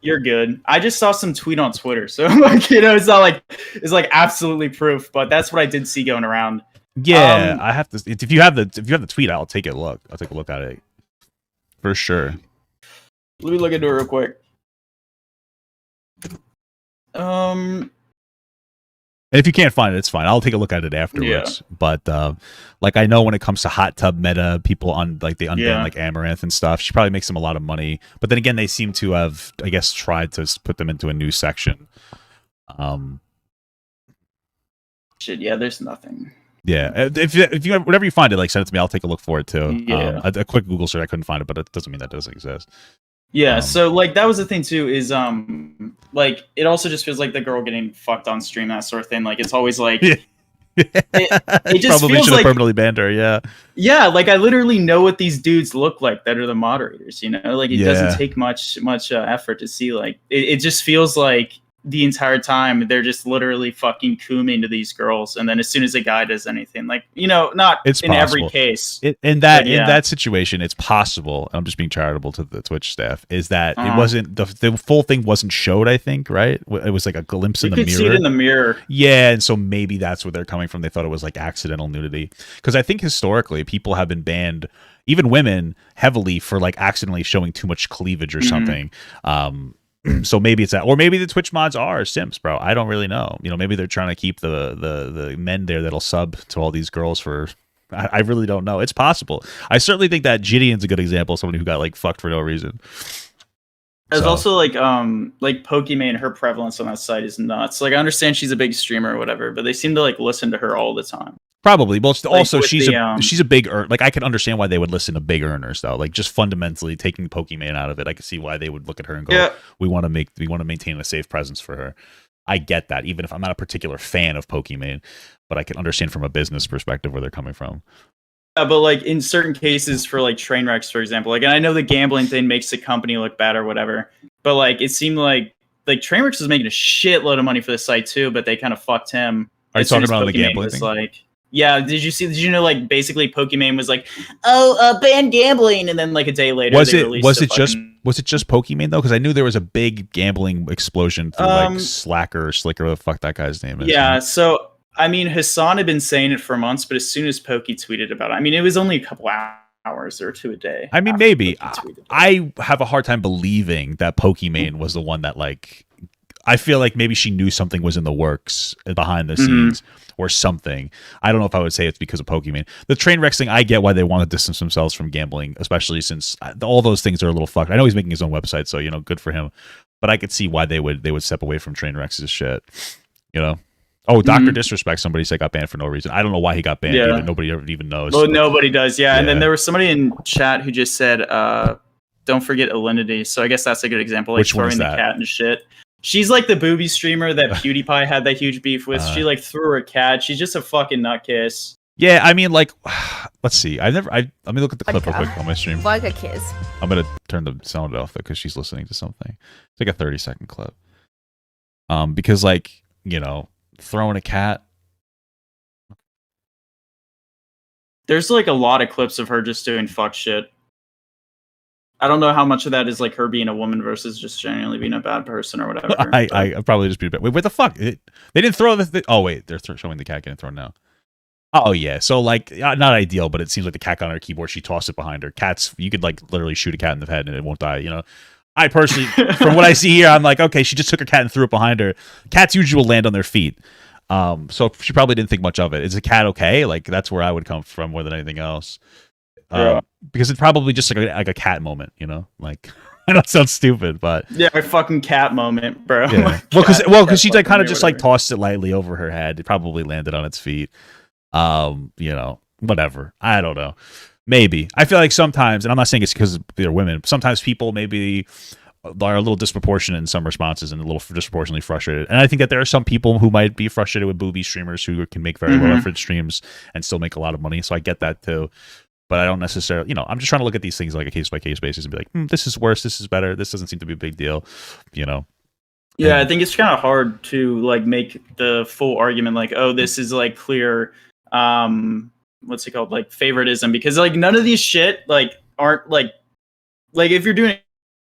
You're good. I just saw some tweet on Twitter, so like it's not like it's like absolutely proof, but that's what I did see going around. Yeah, I have to. If you have the tweet, I'll take a look. I'll take a look at it for sure. Let me look into it real quick. And if you can't find it, it's fine. I'll take a look at it afterwards. Yeah. But like I know when it comes to hot tub meta, people on like they unban like Amaranth and stuff. She probably makes them a lot of money. But then again, they seem to have, I guess, tried to put them into a new section. Shit, yeah, there's nothing. Yeah, if you whatever you find it, like send it to me. I'll take a look for it too. Yeah, a quick Google search, I couldn't find it, but it doesn't mean that doesn't exist. Yeah, so like that was the thing too. Is like it also just feels like the girl getting fucked on stream, that sort of thing. Like it's always like it just probably feels should have like permanently banned her. Yeah. Like I literally know what these dudes look like that are the moderators. Like it doesn't take much effort to see. Like it just feels like the entire time they're just literally fucking cooming to these girls, and then as soon as a guy does anything, like not it's in possible. every case. In that situation, it's possible. I'm just being charitable to the Twitch staff. Is that it wasn't the full thing wasn't showed? I think right. It was like a glimpse in the mirror. You could see it in the mirror. Yeah, and so maybe that's where they're coming from. They thought it was like accidental nudity because I think historically people have been banned, even women, heavily for like accidentally showing too much cleavage or something. So maybe it's that, or maybe the Twitch mods are simps, bro. I don't really know. Maybe they're trying to keep the men there that'll sub to all these girls for. I really don't know. It's possible. I certainly think that Gideon's a good example of somebody who got like fucked for no reason. There's also like Pokimane, her prevalence on that site is nuts. Like I understand she's a big streamer or whatever, but they seem to like listen to her all the time. Probably. Well, also with she's the, she's a big like I can understand why they would listen to big earners though. Like just fundamentally taking Pokimane out of it, I can see why they would look at her and go, we want to maintain a safe presence for her. I get that, even if I'm not a particular fan of Pokimane, but I can understand from a business perspective where they're coming from. Yeah, but like in certain cases for like train wrecks, for example, like, and I know the gambling thing makes the company look bad or whatever, but like it seemed like Trainwrecks was making a shitload of money for the site too, but they kind of fucked him. Are you talking about the gambling thing? Like, yeah, did you know like basically Pokimane was like, ban gambling, and then like a day later was it just Pokimane though? Because I knew there was a big gambling explosion through like Slacker or Slicker, what the fuck that guy's name is. Yeah, so I mean Hassan had been saying it for months, but as soon as Pokey tweeted about it, I mean it was only a couple hours or two a day. I mean maybe I have a hard time believing that Pokimane was the one that like. I feel like maybe she knew something was in the works behind the scenes or something. I don't know if I would say it's because of Pokimane. The train wrecks thing, I get why they want to distance themselves from gambling, especially since all those things are a little fucked. I know he's making his own website, so good for him. But I could see why they would step away from train wrecks' shit. Oh, Dr. Disrespect, somebody said got banned for no reason. I don't know why he got banned. Yeah. Nobody ever even knows. Well, nobody does. Yeah. And then there was somebody in chat who just said, "Don't forget Alinity." So I guess that's a good example. Like which one is throwing that? The cat and shit. She's like the booby streamer that PewDiePie had that huge beef with. She like threw her cat. She's just a fucking nutcase. Yeah, I mean, like, let's see. Let me look at the clip real quick on my stream. Like a kiss. I'm gonna turn the sound off though because she's listening to something. It's like a 30-second clip. Because like throwing a cat. There's like a lot of clips of her just doing fuck shit. I don't know how much of that is like her being a woman versus just genuinely being a bad person or whatever. I probably just be wait, what the fuck? They didn't throw the oh wait, they're showing the cat getting thrown now. Oh yeah, so like not ideal, but it seems like the cat got on her keyboard. She tossed it behind her. Cats, you could like literally shoot a cat in the head and it won't die. I personally, from what I see here, I'm like, okay, she just took her cat and threw it behind her. Cats usually will land on their feet, so she probably didn't think much of it. Is a cat okay? Like that's where I would come from more than anything else. Because it's probably just like a cat moment, like I know it sounds stupid, but yeah, a fucking cat moment, bro. Yeah. Because she like kind of just like tossed it lightly over her head. It probably landed on its feet. Whatever. I don't know. Maybe I feel like sometimes, and I'm not saying it's because they're women. Sometimes people maybe are a little disproportionate in some responses and a little disproportionately frustrated. And I think that there are some people who might be frustrated with booby streamers who can make very low effort streams and still make a lot of money. So I get that too. But I don't necessarily, I'm just trying to look at these things like a case-by-case basis and be like, this is worse, this is better, this doesn't seem to be a big deal, Yeah, I think it's kind of hard to, like, make the full argument, like, oh, this is, like, clear, what's it called, like, favoritism, because, like, none of these shit, like, aren't, like, if you're doing an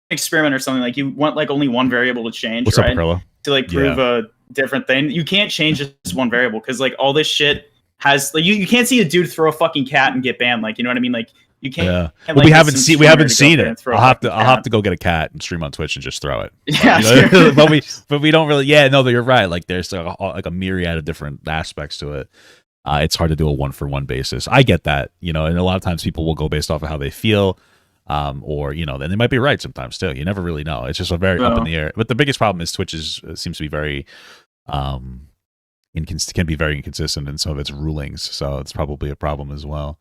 experiment or something, like, you want, like, only one variable to change, What's right? up, Perla? To, like, prove a different thing. You can't change just one variable, because, like, all this shit has like you can't see a dude throw a fucking cat and get banned, like, you know what I mean? Like you can't. Yeah. Like, we haven't seen it. I'll have to go get a cat and stream on Twitch and just throw it. Yeah, sure. but we don't really. Yeah, no, you're right. Like there's like a myriad of different aspects to it. It's hard to do a 1-for-1 basis. I get that, and a lot of times people will go based off of how they feel, or then they might be right sometimes too. You never really know. It's just a very up in the air. But the biggest problem is Twitch seems to be very can be very inconsistent in some of its rulings, so it's probably a problem as well.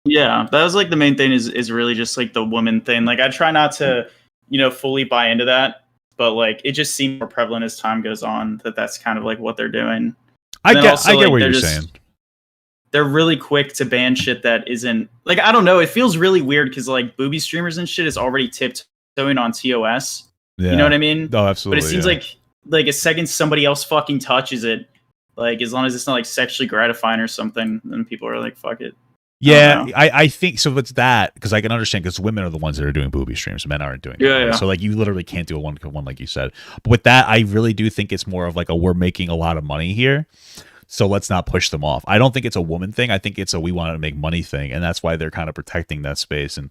Yeah, that was like the main thing is really just like the woman thing. Like I try not to fully buy into that, but like it just seems more prevalent as time goes on that's kind of like what they're doing. I get what you're saying. They're really quick to ban shit that isn't like, I don't know, it feels really weird because like booby streamers and shit is already tiptoeing on TOS. Yeah. You know what I mean? Oh, absolutely. But it seems like a second somebody else fucking touches it, like as long as it's not like sexually gratifying or something, then people are like, fuck it. Yeah, I think so. It's that because I can understand because women are the ones that are doing booby streams, men aren't doing it. Yeah. So like you literally can't do a 1-to-1 like you said. But with that, I really do think it's more of like we're making a lot of money here, so let's not push them off. I don't think it's a woman thing. I think it's a we want to make money thing, and that's why they're kind of protecting that space. And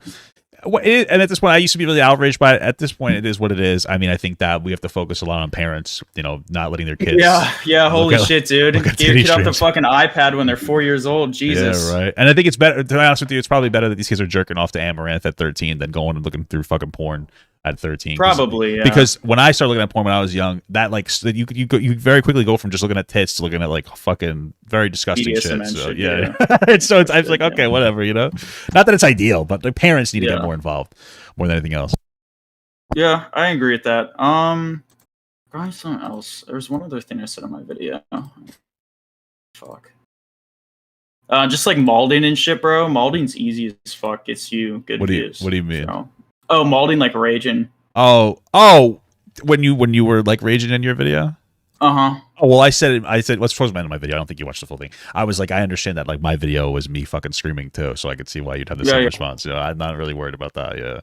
at this point, I used to be really outraged by it. At this point, it is what it is. I mean, I think that we have to focus a lot on parents, not letting their kids. Yeah. Holy shit, dude! Get off the fucking iPad when they're 4 years old. Jesus. Yeah, right. And I think it's better. To be honest with you, it's probably better that these kids are jerking off to Amaranth at 13 than going and looking through fucking porn at 13. Probably, yeah. Because when I started looking at porn when I was young, that like you very quickly go from just looking at tits to looking at like fucking very disgusting BDSM shit. So shit, yeah, so I was like, okay, whatever, you know. Not that it's ideal, but the parents need to get more involved more than anything else. Yeah, I agree with that. Probably something else. There was one other thing I said in my video. Fuck. Just like molding and shit, bro. Molding's easy as fuck. Gets you good views. What do you mean? So. Oh, molding like raging. Oh, when you were like raging in your video. Uh-huh. Oh, well, I said what's supposed to be in my video. I don't think you watched the full thing. I was like, I understand that like my video was me fucking screaming too, so I could see why you'd have the same response. You know, I'm not really worried about that. Yeah.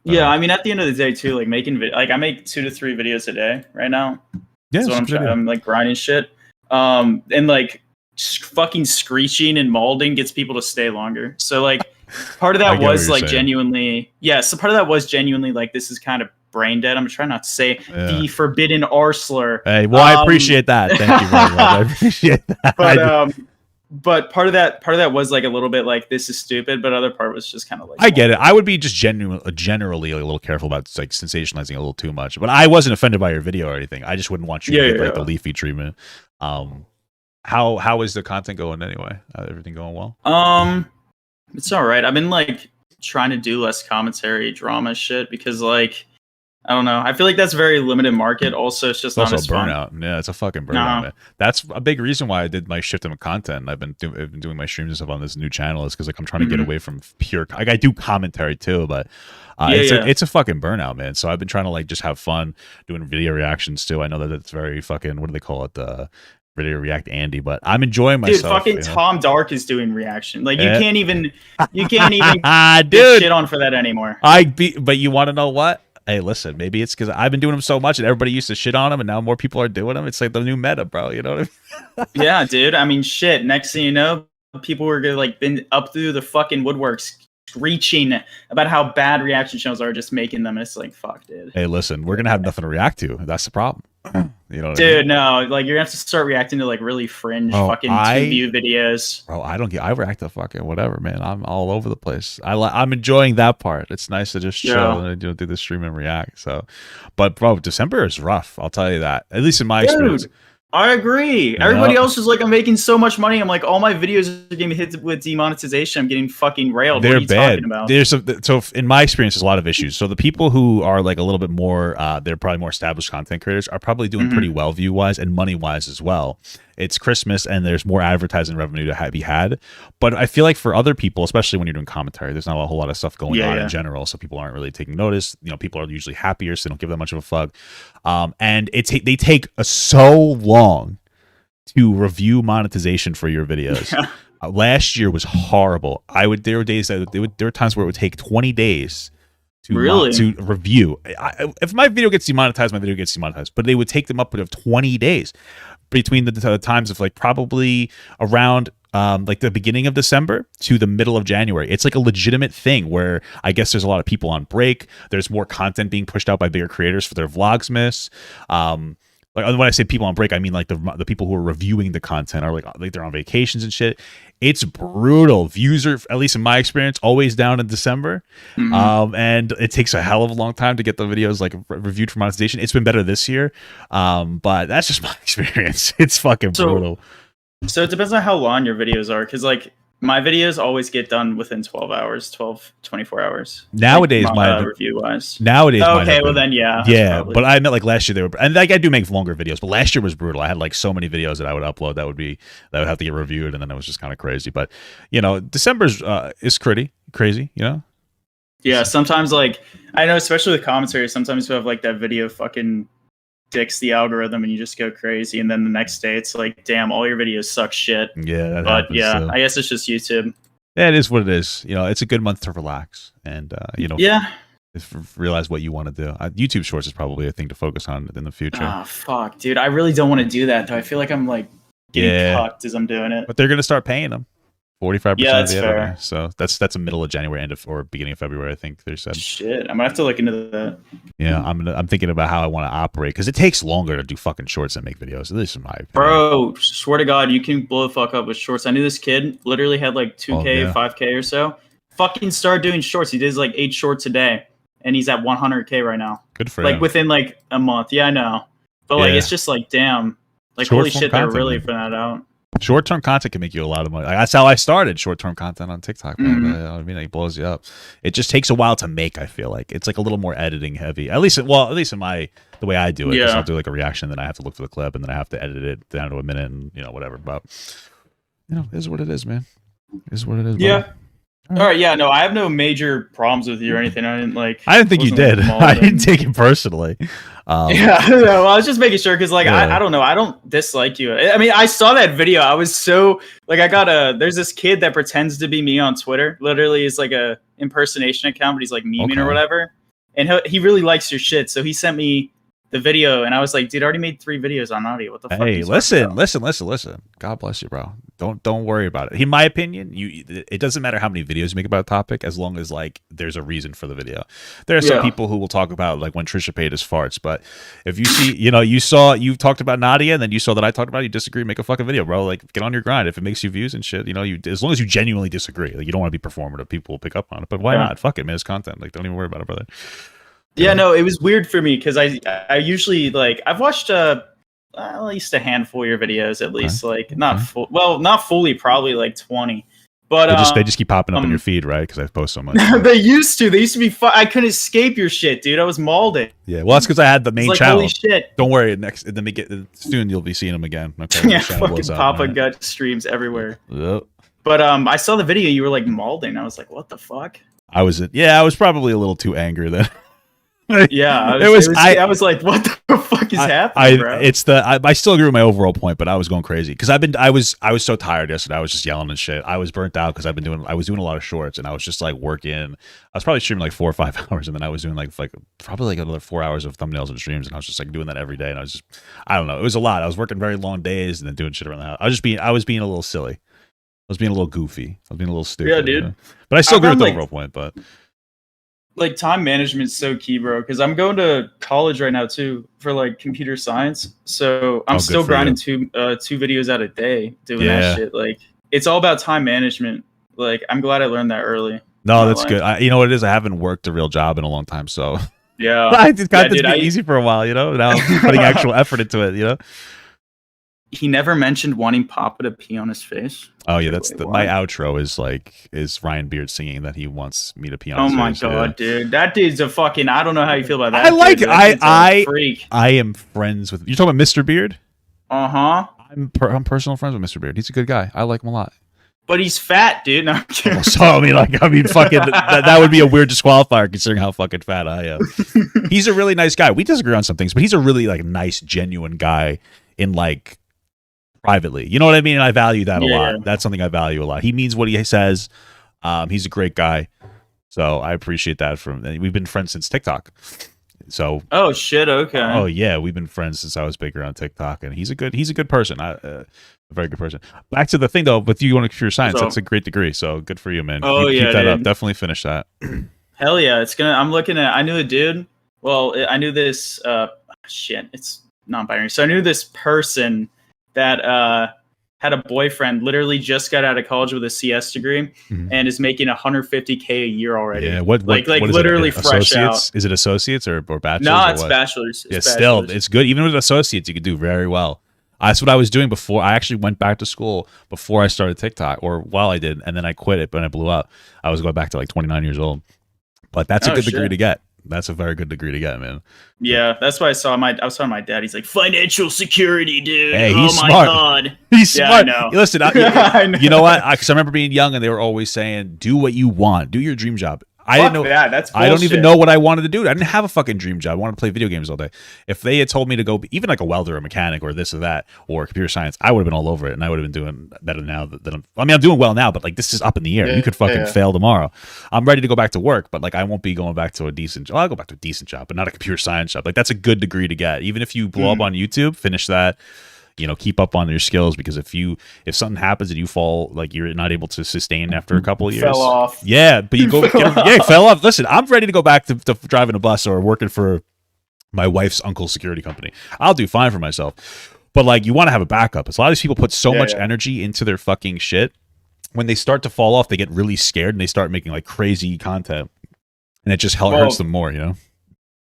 Yeah, I mean, at the end of the day, too, like making like I make 2 to 3 videos a day right now. Yeah, that's what I'm trying. I'm like grinding shit. And like fucking screeching and molding gets people to stay longer. So like part of that was like genuinely, so part of that was genuinely like this is kind of brain dead. I'm trying not to say the forbidden R slur. Hey, well, I appreciate that. Thank you very much. I appreciate that. But part of that was like a little bit like this is stupid, but other part was just kind of like I get it. I would be just generally a little careful about like sensationalizing a little too much. But I wasn't offended by your video or anything. I just wouldn't want you to get like the leafy treatment. How is the content going anyway? Everything going well? It's all right. I've been like trying to do less commentary drama shit because like I don't know. I feel like that's very limited market. Also, it's just not as fun. Burnout. Yeah, it's a fucking burnout, man. That's a big reason why I did my shift in content. I've been doing my streams and stuff on this new channel is because like I'm trying to get away from pure. Like I do commentary too, but it's a fucking burnout, man. So I've been trying to like just have fun doing video reactions too. I know that it's very fucking. What do they call it? The video react Andy, but I'm enjoying myself. Dude, fucking Tom Dark is doing reaction. Like you can't even get shit on for that anymore. But you want to know what? Hey, listen, maybe it's because I've been doing them so much and everybody used to shit on them and now more people are doing them. It's like the new meta, bro. You know what I mean? Yeah, dude. I mean, shit. Next thing you know, people were gonna like been up through the fucking woodworks screeching about how bad reaction channels are just making them. And it's like, fuck, dude. Hey, listen, we're going to have nothing to react to. That's the problem. You know what dude, I mean? No, like you're gonna have to start reacting to like really fringe fucking 2-view videos. Bro, I react to fucking whatever, man. I'm all over the place. I'm enjoying that part. It's nice to just chill and do the stream and react. So, but bro, December is rough. I'll tell you that. At least in my experience. I agree. Everybody else is like, I'm making so much money. I'm like, all my videos are getting hit with demonetization. I'm getting fucking railed. They're what are you bad. talking about? So in my experience, there's a lot of issues. So the people who are like a little bit more, they're probably more established content creators are probably doing pretty well view wise and money wise as well. It's Christmas and there's more advertising revenue to be had. But I feel like for other people, especially when you're doing commentary, there's not a whole lot of stuff going on in general. So people aren't really taking notice. You know, people are usually happier, so they don't give that much of a fuck. And they take so long to review monetization for your videos. Last year was horrible. There were times where it would take 20 days to review. If my video gets demonetized, my video gets demonetized. But they would take them up to 20 days between the times of like probably around like the beginning of December to the middle of January. It's like a legitimate thing where I guess there's a lot of people on break. There's more content being pushed out by bigger creators for their Vlogmas. Like when I say people on break, I mean like the people who are reviewing the content are like they're on vacations and shit. It's brutal. Views are, at least in my experience, always down in December, and it takes a hell of a long time to get the videos like reviewed for monetization. It's been better this year, but that's just my experience. It's fucking brutal. So it depends on how long your videos are, because like my videos always get done within 24 hours. Nowadays, like, review wise. Nowadays, okay, well then, yeah. But I meant like last year they were, and like I do make longer videos, but last year was brutal. I had like so many videos that I would upload that would have to get reviewed, and then it was just kind of crazy. But you know, December's is crazy, you know. Yeah, sometimes like I know, especially with commentary, sometimes you have like that video fucking dicks the algorithm and you just go crazy, and then the next day it's like, damn, all your videos suck shit. Yeah, but yeah, so. I guess it's just YouTube. Yeah, it is what it is. You know, it's a good month to relax and you know, realize what you want to do. YouTube Shorts is probably a thing to focus on in the future. Oh fuck, dude, I really don't want to do that though. I feel like I'm like getting cucked as I'm doing it. But they're gonna start paying them 45%. Yeah, that's fair. So that's a middle of January, or beginning of February, I think they said. Shit, I'm gonna have to look into that. Yeah, I'm thinking about how I want to operate because it takes longer to do fucking shorts than make videos. At least in my opinion. Bro, swear to God, you can blow the fuck up with shorts. I knew this kid literally had like 2K, 5K or so. Fucking started doing shorts. He does like 8 shorts a day. and he's at 100K right now. Good for like him. within like a month. Yeah, I know. But like Yeah. it's just like damn. Like Short holy form shit, they're content, really man. putting that out. Short-term content can make you a lot of money. That's how I started short-term content on TikTok, man. Mhm. You know what I mean, it blows you up. It just takes a while to make. I feel like it's like a little more editing heavy. At least in the way I do it. 'Cause Yeah. I'll do like a reaction, then I have to look for the clip, and then I have to edit it down to a minute, and whatever. But it is what it is, man. It is what it is. Yeah. buddy. All right, yeah, no, I have no major problems with you or anything. I I didn't think you wasn't, did. like, I didn't mauled. take it personally. Yeah, no, well, I was just making sure because, like, Yeah. I don't know, I don't dislike you. I mean, I saw that video. I was so like, there's this kid that pretends to be me on Twitter. Literally, is like a impersonation account, but he's like memeing or Okay. whatever. And he really likes your shit, so he sent me the video, and I was like, dude, I already made 3 videos on Nadia. What the fuck? are Hey, you talking about? listen. God bless you, bro. Don't worry about it. In my opinion, it doesn't matter how many videos you make about a topic, as long as like there's a reason for the video. There are some Yeah. people who will talk about like when Trisha paid his farts, but if you see, you talked about Nadia, and then you saw that I talked about it, you disagree, make a fucking video, bro. Like get on your grind. If it makes you views and shit, as long as you genuinely disagree, like you don't want to be performative, people will pick up on it. But why Yeah. not? Fuck it, man. It's content. Like don't even worry about it, brother. Yeah, no, it was weird for me because I usually like I've watched at least a handful of your videos at least, like not fully, probably like 20, but They just keep popping up in your feed, right? Because I post so much. they used to be I couldn't escape your shit, dude. I was mauled it. Yeah, well, that's because I had the main Like channel. holy shit. Don't worry, soon you'll be seeing them again. Okay, Yeah, The channel fucking blows up, Papa right? Gut streams everywhere. Yep. But I saw the video, you were like maulding. I was like, what the fuck? I was probably a little too angry then. Yeah, I was like, what the fuck is happening, bro? I still agree with my overall point, but I was going crazy because I was so tired yesterday. I was just yelling and shit. I was burnt out because I was doing a lot of shorts, and I was just like working. I was probably streaming like 4 or 5 hours, and then I was doing like probably like another 4 hours of thumbnails and streams, and I was just like doing that every day, and I don't know, it was a lot. I was working very long days and then doing shit around the house. I was being a little silly. I was being a little goofy. I was being a little stupid. Yeah, dude. But I still agree with the found, overall point. But like time management's so key, bro, because I'm going to college right now too for like computer science, so I'm still grinding two videos out a day doing that shit. Like it's all about time management. Like I'm glad I learned that early. No, that's good. You know what it is, I haven't worked a real job in a long time, so yeah, I just got this be easy for a while, now I'm putting actual effort into it. He never mentioned wanting Papa to pee on his face. Oh yeah, my outro is Ryan Beard singing that he wants me to pee on his face. Oh my god, dude, that dude's a fucking. I don't know how you feel about that. I like dude. I am friends with. You're talking about Mr. Beard? Uh-huh. I'm personal friends with Mr. Beard. He's a good guy. I like him a lot. But he's fat, dude. No, I'm kidding. So fucking that would be a weird disqualifier considering how fucking fat I am. He's a really nice guy. We disagree on some things, but he's a really like nice, genuine guy in like privately. You know what I mean? And I value that a lot. That's something I value a lot. He means what he says. He's a great guy. So I appreciate that from we've been friends since TikTok. So oh shit, okay. Oh yeah, we've been friends since I was bigger on TikTok, and he's a good person. A very good person. Back to the thing though, with you going to computer science, that's a great degree. So good for you, man. Keep that up. Definitely finish that. Hell yeah, I knew a dude. Well, I knew this. It's non-binary. So I knew this person that had a boyfriend. Literally just got out of college with a CS degree and is making $150K a year already. Yeah, what literally is fresh out. Is it associates or bachelors? No, it's bachelors. Still, it's good. Even with associates, you could do very well. That's what I was doing before. I actually went back to school before I started TikTok, or while I did, and then I quit it when I blew up. I was going back to like 29 years old. But that's a good degree to get. That's a very good degree to get, man. Yeah, that's why I was telling my dad. He's like, financial security, dude. Hey, he's my smart. God. He's smart. I know. Listen, I know. You know what? Because I remember being young and they were always saying, do what you want. Do your dream job. I didn't know that. That's bullshit. I don't even know what I wanted to do. I didn't have a fucking dream job. I wanted to play video games all day. If they had told me to go even like a welder or a mechanic or this or that or computer science, I would have been all over it and I would have been doing better now than I'm doing well now, but like this is up in the air. You could fucking fail tomorrow. I'm ready to go back to work, but like I won't be going back to a decent job. I'll go back to a decent job, but not a computer science job. Like that's a good degree to get. Even if you blow up on YouTube, finish that. Keep up on your skills, because if something happens and you fall, like you're not able to sustain after a couple of years, fell off. Yeah, but you go, fell off. Listen, I'm ready to go back to driving a bus or working for my wife's uncle's security company. I'll do fine for myself, but like you want to have a backup. A lot of these people put so much energy into their fucking shit. When they start to fall off, they get really scared and they start making like crazy content. and it just hurts them more, you know.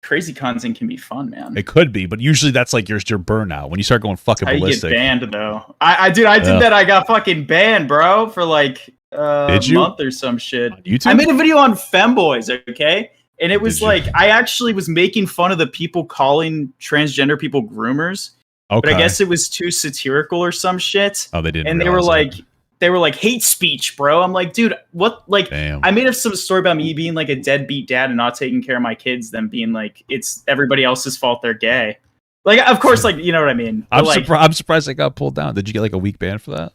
Crazy content can be fun, man. It could be, but usually that's like your burnout when you start going fucking How ballistic. You get banned though. I did that. I got fucking banned, bro, for like a month or some shit. On YouTube? I made a video on femboys, okay, and it was like I actually was making fun of the people calling transgender people groomers. Okay. But I guess it was too satirical or some shit. Oh, they didn't. And they were like hate speech, bro. I'm like, dude, what? Like, damn. I made up some story about me being like a deadbeat dad and not taking care of my kids, them being like, it's everybody else's fault they're gay. Like, of course, like, you know what I mean. I'm surprised I got pulled down. Did you get like a week ban for that?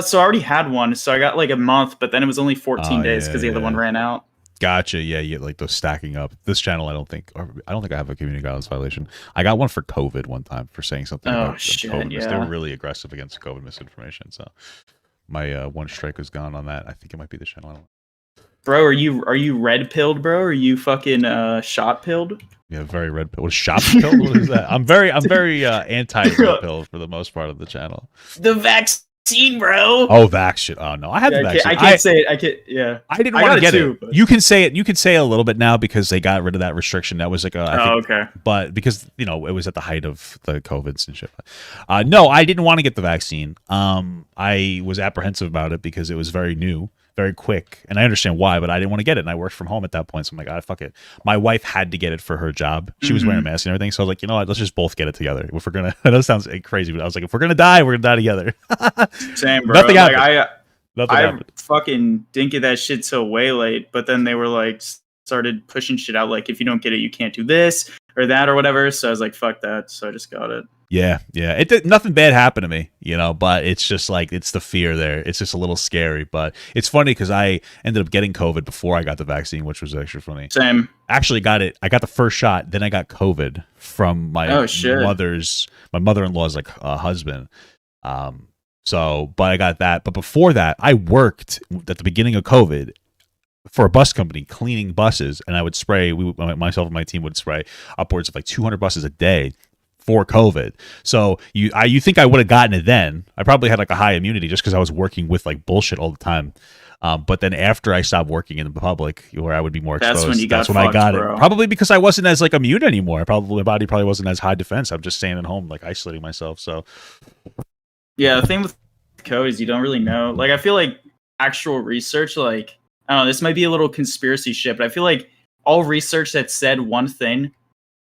So I already had one, so I got like a month, but then it was only 14 days because the other one ran out. Gotcha. Yeah, you get like those stacking up. This channel, I don't think I have a community guidelines violation. I got one for COVID one time for saying something about COVID. Yeah. They were really aggressive against COVID misinformation. So my one strike was gone on that. I think it might be the channel. Bro, are you red pilled, bro? Or are you fucking shot pilled? Yeah, very red pilled. What is shot pilled? What is that? I'm very anti red pill for the most part of the channel. The vaccine, bro. Oh, vax shit. Oh no, I had the vaccine. I can't say it. I can't. Yeah, I didn't want to get it. But... You can say it. You can say it a little bit now because they got rid of that restriction. That was like okay. But because it was at the height of the COVIDs and shit. No, I didn't want to get the vaccine. I was apprehensive about it because it was very new, very quick, and I understand why, but I didn't want to get it, and I worked from home at that point, so I'm like, fuck it. My wife had to get it for her job. She was wearing a mask and everything, so I was like, you know what, let's just both get it together. If we're gonna, I know it sounds crazy, but I was like, if we're gonna die, we're gonna die together. Same, bro. Nothing happened. I fucking didn't get that shit till way late, but then they were like, started pushing shit out, like, if you don't get it, you can't do this or that or whatever, so I was like, fuck that, so I just got it. Yeah. Nothing bad happened to me, but it's just like, it's the fear there. It's just a little scary, but it's funny because I ended up getting COVID before I got the vaccine, which was actually funny. Same. Actually got it. I got the first shot, then I got COVID from my mother-in-law's like husband. But I got that. But before that, I worked at the beginning of COVID for a bus company cleaning buses, and I would spray, myself and my team would spray upwards of like 200 buses a day for COVID. So you think I would have gotten it then. I probably had like a high immunity just because I was working with like bullshit all the time. But then after I stopped working in the public where I would be more exposed, that's when I got it. Probably because I wasn't as like immune anymore. My body probably wasn't as high defense. I'm just staying at home, like isolating myself. So yeah, the thing with COVID is you don't really know. Like I feel like actual research, like I don't know, this might be a little conspiracy shit, but I feel like all research that said one thing,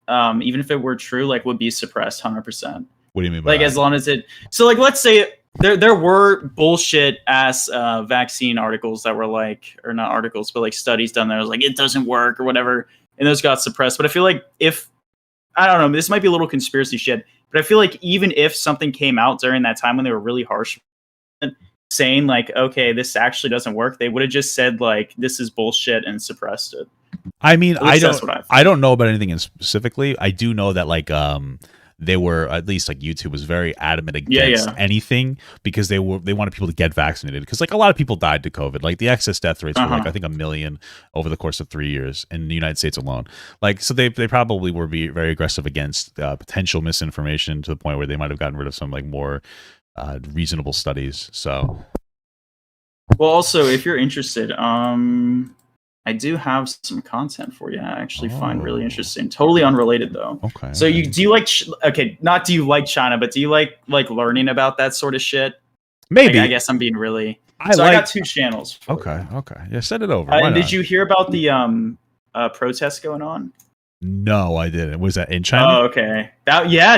even if it were true, like would be suppressed 100%. What do you mean by like that? As long as it, so like let's say there were bullshit ass vaccine articles that were like, or not articles, but like studies done that was like it doesn't work or whatever, and those got suppressed. But I feel like I don't know, this might be a little conspiracy shit, but I feel like even if something came out during that time when they were really harsh saying like, okay, this actually doesn't work, they would have just said like this is bullshit and suppressed it. I mean, I don't know about anything specifically. I do know that like they were, at least like YouTube was very adamant against anything because they wanted people to get vaccinated because like a lot of people died to COVID. Like the excess death rates were like I think 1 million over the course of 3 years in the United States alone. Like so they probably were very aggressive against potential misinformation to the point where they might have gotten rid of some like more reasonable studies. So well, also if you're interested, I do have some content for you. I actually find really interesting. Totally unrelated though. Okay. So do you like? Not do you like China, but do you like learning about that sort of shit? Maybe. Like, I guess I'm being really. I got 2 channels. Okay. Yeah, send it over. And did you hear about the protests going on? No, I didn't. Was that in China? Oh, okay.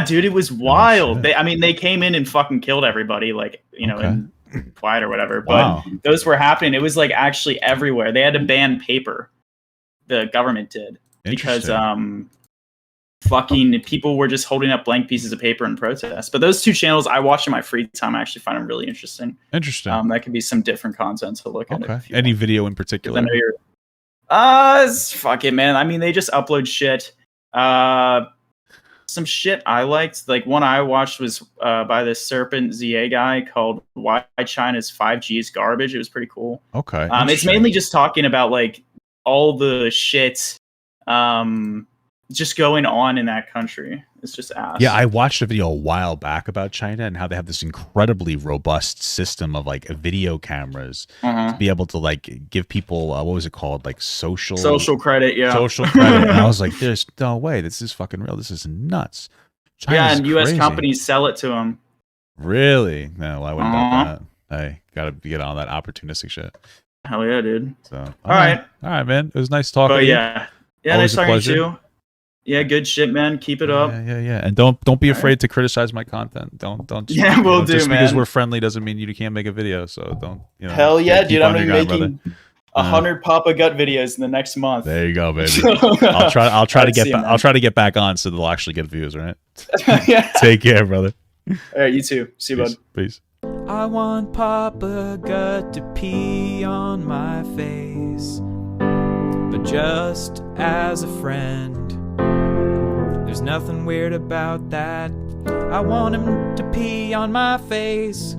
Dude, it was wild. They came in and fucking killed everybody. Like in quiet or whatever, but those were happening. It was like actually everywhere. They had to ban paper. The government did because fucking people were just holding up blank pieces of paper in protest. But those 2 channels I watch in my free time. I actually find them really interesting. That could be some different content to look at. Okay. Any video in particular? Fuck it, man. I mean, they just upload shit. Some shit I liked, like one I watched was by this Serpent ZA guy called Why China's 5G is Garbage. It was pretty cool. Okay. It's mainly just talking about like all the shit just going on in that country. It's just ass. Yeah, I watched a video a while back about China and how they have this incredibly robust system of like video cameras to be able to like give people what was it called, like social credit. Yeah, social credit. And I was like, there's no way, this is fucking real. This is nuts. China's and U.S. crazy. companies sell it to them. Really? No, I wouldn't doubt that. I gotta get on that opportunistic shit. Hell yeah, dude. So all right, man. It was nice talking. But to you. yeah, Always nice talking to pleasure. you. Yeah, good shit, man. Keep it up. Yeah. And don't be afraid to criticize my content. Don't. Yeah, we'll do, just man. because we're friendly doesn't mean you can't make a video. So don't. Hell yeah, keep dude! on I'm your gonna be grind, making 100 Papa Gut videos in the next month. There you go, baby. I'll try to get. I'll try to get back on so they'll actually get views. All right. Yeah. Take care, brother. All right, you too. See you, bud. Peace. I want Papa Gut to pee on my face, but just as a friend. There's nothing weird about that. I want him to pee on my face.